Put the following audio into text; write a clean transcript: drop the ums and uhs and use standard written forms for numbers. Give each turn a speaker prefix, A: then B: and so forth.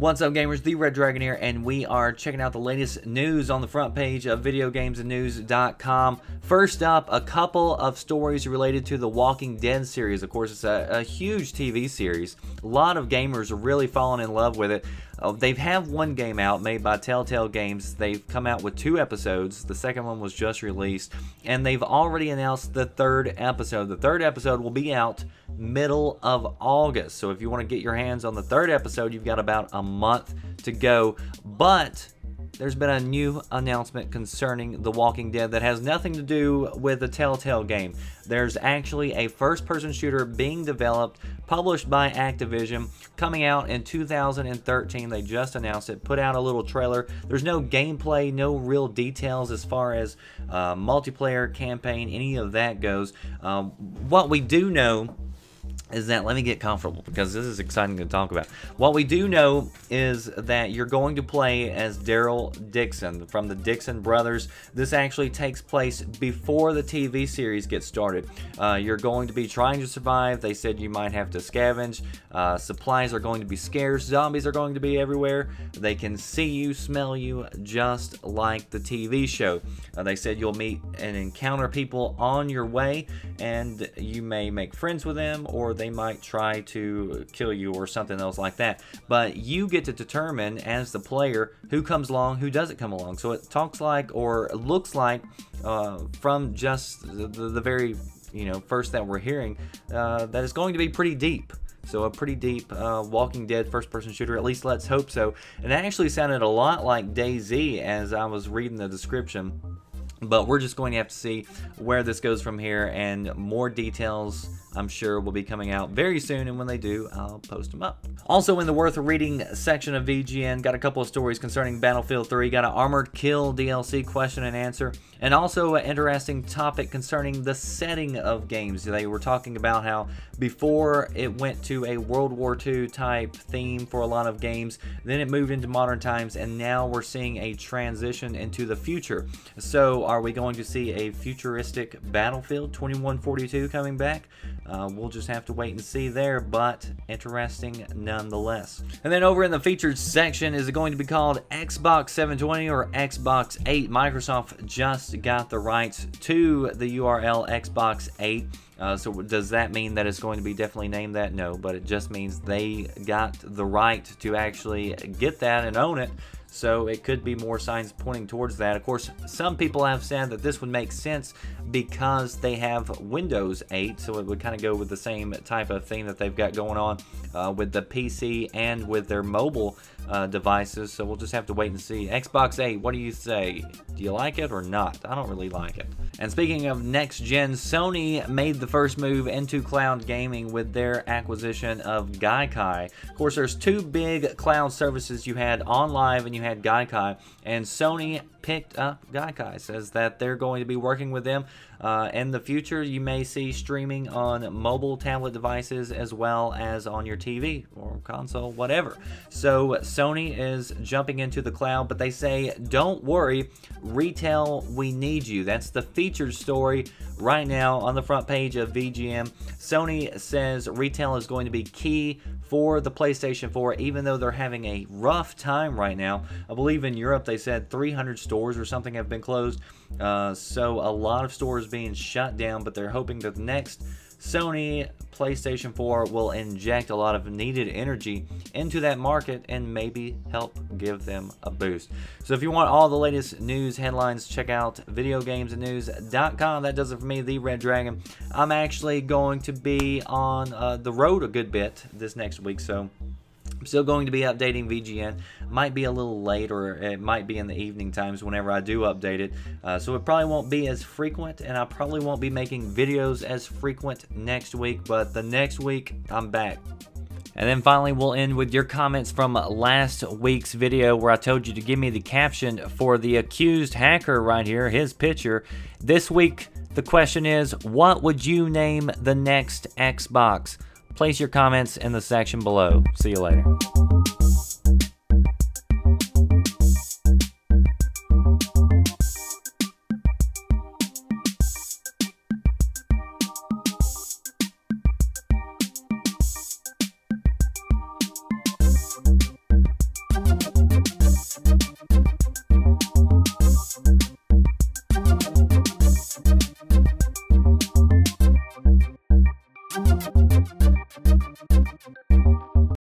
A: What's up, gamers? The Red Dragon here, and we are checking out the latest news on the front page of VideoGamesandNews.com. First up, a couple of stories related to the Walking Dead series. Of course, it's a huge TV series. A lot of gamers are really falling in love with it. They have one game out made by Telltale Games. They've come out with 2 episodes. The second one was just released, and they've already announced the 3rd episode. The 3rd episode will be out middle of August. So if you want to get your hands on the 3rd episode, you've got about a month to go. But there's been a new announcement concerning The Walking Dead that has nothing to do with the Telltale game. There's actually a first-person shooter being developed, published by Activision, coming out in 2013. They just announced it, put out a little trailer. There's no gameplay, no real details as far as multiplayer, campaign, any of that goes. What we do know is that, let me get comfortable because this is exciting to talk about. What we do know is that you're going to play as Daryl Dixon from the Dixon Brothers. This actually takes place before the TV series gets started. You're going to be trying to survive. They said you might have to scavenge. Supplies are going to be scarce. Zombies are going to be everywhere. They can see you, smell you, just like the TV show. They said you'll meet and encounter people on your way, and you may make friends with them, or they might try to kill you or something else like that. But you get to determine as the player who comes along, who doesn't come along. So it talks like, or looks like, from just the very first that we're hearing, that it's going to be pretty deep. So a pretty deep Walking Dead first-person shooter, at least let's hope so. And it actually sounded a lot like DayZ as I was reading the description. But we're just going to have to see where this goes from here, and more details I'm sure will be coming out very soon, and when they do, I'll post them up. Also in the worth reading section of VGN, got a couple of stories concerning Battlefield 3, got an Armored Kill DLC question and answer, and also an interesting topic concerning the setting of games. They were talking about how before it went to a World War II type theme for a lot of games, then it moved into modern times, and now we're seeing a transition into the future. So are we going to see a futuristic Battlefield 2142 coming back? We'll just have to wait and see there, but interesting nonetheless. And then over in the featured section, is it going to be called Xbox 720 or Xbox 8? Microsoft just got the rights to the URL Xbox 8. So does that mean that it's going to be definitely named that? No, but it just means they got the right to actually get that and own it. So it could be more signs pointing towards that. Of course, some people have said that this would make sense because they have Windows 8, so it would kind of go with the same type of thing that they've got going on with the PC and with their mobile devices. So we'll just have to wait and see. Xbox 8, what do you say? Do you like it or not? I don't really like it. And speaking of next gen, Sony made the first move into cloud gaming with their acquisition of Gaikai. Of course, there's 2 big cloud services. You had OnLive and you had Gaikai, and Sony picked up Gaikai. Says that they're going to be working with them in the future. You may see streaming on mobile tablet devices as well as on your TV or console, whatever. So Sony is jumping into the cloud, but they say don't worry, retail, we need you. That's the featured story right now on the front page of VGM. Sony says retail is going to be key for the PlayStation 4, even though they're having a rough time right now. I believe in Europe they said 300 stores or something have been closed. So a lot of stores being shut down, but they're hoping that the next Sony PlayStation 4 will inject a lot of needed energy into that market and maybe help give them a boost. So if you want all the latest news headlines, check out VideoGamesandNews.com. That does it for me, the Red Dragon. I'm actually going to be on the road a good bit this next week, so I'm still going to be updating VGN. Might be a little late, or it might be in the evening times whenever I do update it. So it probably won't be as frequent, and I probably won't be making videos as frequent next week, but the next week I'm back. And then finally, we'll end with your comments from last week's video where I told you to give me the caption for the accused hacker right here, his picture. This week, the question is, what would you name the next Xbox? Place your comments in the section below. See you later.